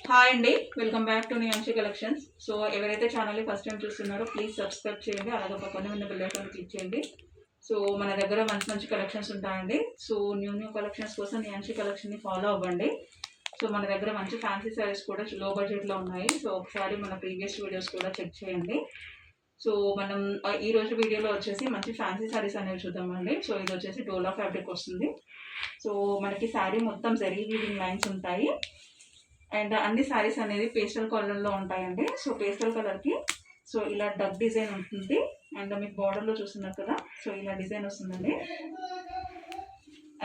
Hi అండి, welcome back to Niyanshi collections. So ఎవరైతే ఛానల్ని ఫస్ట్ టైం చూస్తున్నారో ప్లీజ్ సబ్స్క్రైబ్ చేయండి, అలాగే పక్కనే ఉన్న బెల్ ఐకాన్ క్లిక్ చేయండి. సో మన దగ్గర మంచి మంచి కలెక్షన్స్ ఉంటాయండి. సో న్యూ కలెక్షన్స్ కోసం నియాంశి కలెక్షన్ని ఫాలో అవ్వండి. సో మన దగ్గర మంచి ఫ్యాన్సీ శారీస్ కూడా లో బడ్జెట్లో ఉన్నాయి. సో ఒకసారి మన ప్రీవియస్ వీడియోస్ కూడా చెక్ చేయండి. సో మనం ఈ రోజు వీడియోలో వచ్చేసి మంచి ఫ్యాన్సీ శారీస్ అనేవి చూద్దామండి. సో ఇది వచ్చేసి డోలా ఫ్యాబ్రిక్ వస్తుంది. సో మనకి శారీ మొత్తం జరీ వీవింగ్ లైన్స్ ఉంటాయి. అండ్ అన్ని శారీస్ అనేది పేస్టల్ కలర్లో ఉంటాయండి. సో పేస్టల్ కలర్కి సో ఇలా డగ్ డిజైన్ ఉంటుంది. అండ్ మీకు బార్డర్లో చూస్తున్నారు కదా, సో ఇలా డిజైన్ వస్తుందండి.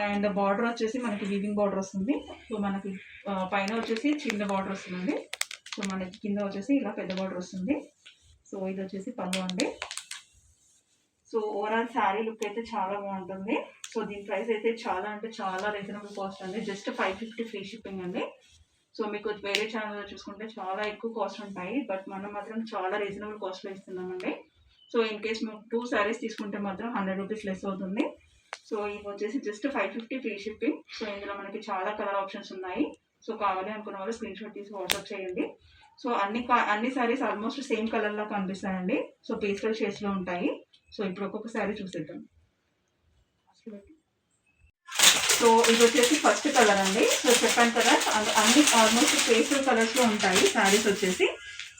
అండ్ బార్డర్ వచ్చేసి మనకి వీవింగ్ బార్డర్ వస్తుంది. సో మనకి పైన వచ్చేసి చిన్న బార్డర్ వస్తుందండి. సో మనకి కింద వచ్చేసి ఇలా పెద్ద బార్డర్ వస్తుంది. సో ఇది వచ్చేసి పళ్ళు అండి. సో ఓవరాల్ శారీ లుక్ అయితే చాలా బాగుంటుంది. సో దీని ప్రైస్ అయితే చాలా అంటే చాలా రీజనబుల్ కాస్ట్ అండి. జస్ట్ 550 ఫ్రీ షిప్పింగ్ అండి. సో మీకు వేరే ఛానల్లో చూసుకుంటే చాలా ఎక్కువ కాస్ట్ ఉంటాయి, బట్ మనం మాత్రం చాలా రీజనబుల్ కాస్ట్లో ఇస్తున్నామండి. సో ఇన్ కేస్ మేము 2 శారీస్ తీసుకుంటే మాత్రం 100 రూపీస్ లెస్ అవుతుంది. సో ఇవి వచ్చేసి జస్ట్ 550 ఫ్రీ షిప్పింగ్. సో ఇందులో మనకి చాలా కలర్ ఆప్షన్స్ ఉన్నాయి. సో కావాలి అనుకున్న వాళ్ళు స్క్రీన్ షాట్ తీసి వాట్సాప్ చేయండి. సో అన్ని శారీస్ ఆల్మోస్ట్ సేమ్ కలర్లో కనిపిస్తాయండి. సో పేస్టల్ షేడ్స్లో ఉంటాయి. సో ఇప్పుడు ఒక్కొక్క శారీ చూసేద్దాం. సో ఇది వచ్చేసి ఫస్ట్ కలర్ అండి. సో చెప్పాను కదా, అన్ని ఆల్మోస్ట్ పేస్టల్ కలర్స్లో ఉంటాయి శారీస్ వచ్చేసి.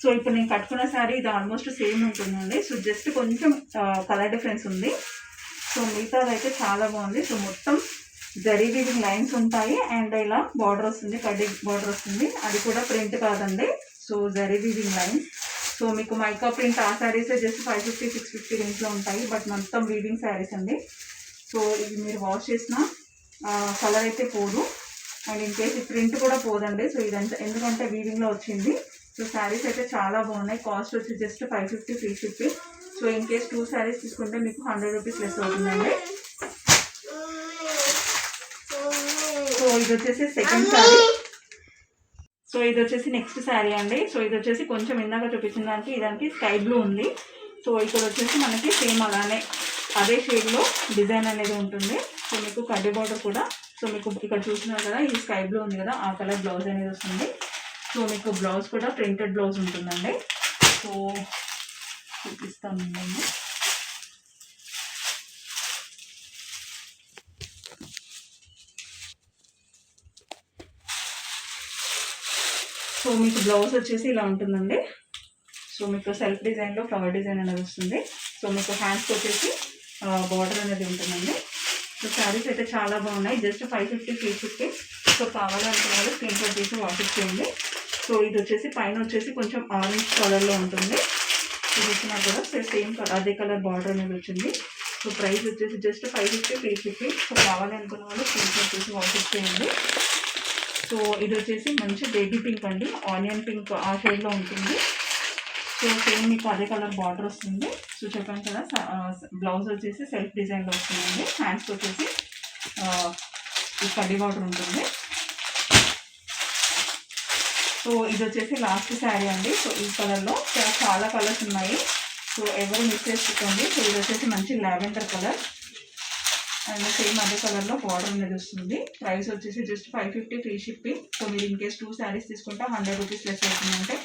సో ఇప్పుడు నేను కట్టుకున్న శారీ ఇది ఆల్మోస్ట్ సేమ్ ఉంటుందండి. సో జస్ట్ కొంచెం కలర్ డిఫరెన్స్ ఉంది. సో మిగతాది అయితే చాలా బాగుంది. సో మొత్తం జరీ వీవింగ్ లైన్స్ ఉంటాయి. అండ్ ఇలా బార్డర్ వస్తుంది, కడ్డీ బార్డర్ వస్తుంది. అది కూడా ప్రింట్ కాదండి. So zari weaving lines. So మీకు మైకా ప్రింట్ ఆ శారీస్ జస్ట్ 550, 650 రేంజ్లో ఉంటాయి. బట్ మొత్తం వీవింగ్ శారీస్ అండి. సో ఇది మీరు వాష్ చేసిన కలర్ అయితే పోదు. అండ్ ఇన్ కేస్ ఈ ప్రింట్ కూడా పోదండి. సో ఇదంతా ఎందుకంటే వీవింగ్లో వచ్చింది. సో శారీస్ అయితే చాలా బాగున్నాయి. కాస్ట్ వచ్చి just 550 free shipping. So in case 2 saris తీసుకుంటే మీకు 100 రూపీస్ లెస్ అవుతుందండి. సో ఇది వచ్చేసి సెకండ్ శారీ. సో ఇది వచ్చేసి నెక్స్ట్ శారీ అండి. సో ఇది వచ్చేసి కొంచెం ఇందాక చూపించిన దానికి స్కై బ్లూ ఉంది. సో ఇక్కడ వచ్చేసి మనకి సేమ్ అలానే అదే షేడ్లో డిజైన్ అనేది ఉంటుంది. సో మీకు కడ్డీ బార్డర్ కూడా, సో మీకు ఇక్కడ చూసినారు కదా, ఈ స్కై బ్లూ ఉంది కదా, ఆ కలర్ బ్లౌజ్ అనేది వస్తుంది. సో మీకు బ్లౌజ్ కూడా ప్రింటెడ్ బ్లౌజ్ ఉంటుందండి. సో చూపిస్తాను నేను. సో మీకు బ్లౌజ్ వచ్చేసి ఇలా ఉంటుందండి. సో మీకు సెల్ఫ్ డిజైన్లో ఫ్లవర్ డిజైన్ అనేది వస్తుంది. సో మీకు హ్యాండ్స్కి వచ్చేసి బార్డర్ అనేది ఉంటుందండి. సో శారీస్ అయితే చాలా బాగున్నాయి. Just 550 free shipping. సో కావాలనుకున్న వాళ్ళు స్క్రీన్ షాట్ తీసి వాట్సాప్ చేయండి. సో ఇది వచ్చేసి పైన వచ్చేసి కొంచెం ఆరెంజ్ కలర్లో ఉంటుంది. ఇది వచ్చినా కూడా సేమ్ కలర్, అదే కలర్ బార్డర్ అనేది వచ్చింది. సో ప్రైస్ వచ్చేసి జస్ట్ 550 ఫ్రీ షిప్పింగ్. సో కావాలి అనుకున్న వాళ్ళు స్క్రీన్ షాట్ తీసి వాట్సాప్ చేయండి. సో ఇది వచ్చేసి మంచి బేబీ పింక్ అండి, ఆనియన్ పింక్ ఆ షేడ్లో ఉంటుంది. సో సేమ్ మీకు అదే కలర్ బార్డర్ వస్తుంది. సో చెప్పాను కదా, బ్లౌజ్ వచ్చేసి సెల్ఫ్ డిజైన్లో వస్తుందండి. హ్యాండ్స్కి వచ్చేసి ఈ కడ్డీ బార్డర్ ఉంటుంది. సో ఇది వచ్చేసి లాస్ట్ శారీ అండి. సో ఈ కలర్లో చాలా కలర్స్ ఉన్నాయి. సో ఎవరు మిస్ చేసుకోండి. సో ఇది వచ్చేసి మంచి లావెండర్ కలర్ అండ్ సేమ్ అదే కలర్లో బార్డర్ అనేది వస్తుంది. ప్రైస్ వచ్చేసి జస్ట్ 550 ఫ్రీ షిప్పింగ్. సో మీరు ఇన్ కేస్ 2 శారీస్ తీసుకుంటే 100 రూపీస్ లెస్ అవుతుందంటే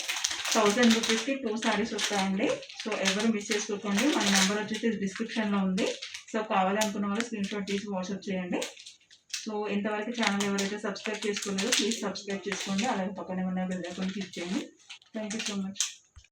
1000 రూపీస్కి 2 శారీస్ వస్తాయండి. సో ఎవరు మిస్ చేసుకోకండి. మన నెంబర్ వచ్చేసి డిస్క్రిప్షన్లో ఉంది. సో కావాలనుకున్న వాళ్ళు స్క్రీన్ షాట్ తీసి వాట్సాప్ చేయండి. సో ఇంతవరకు ఛానల్ ఎవరైతే సబ్స్క్రైబ్ చేసుకోలేదో ప్లీజ్ సబ్స్క్రైబ్ చేసుకోండి, అలాగే పక్కనే ఉన్న బెల్ ఐకాన్ క్లిక్ చేయండి. Thank you so much.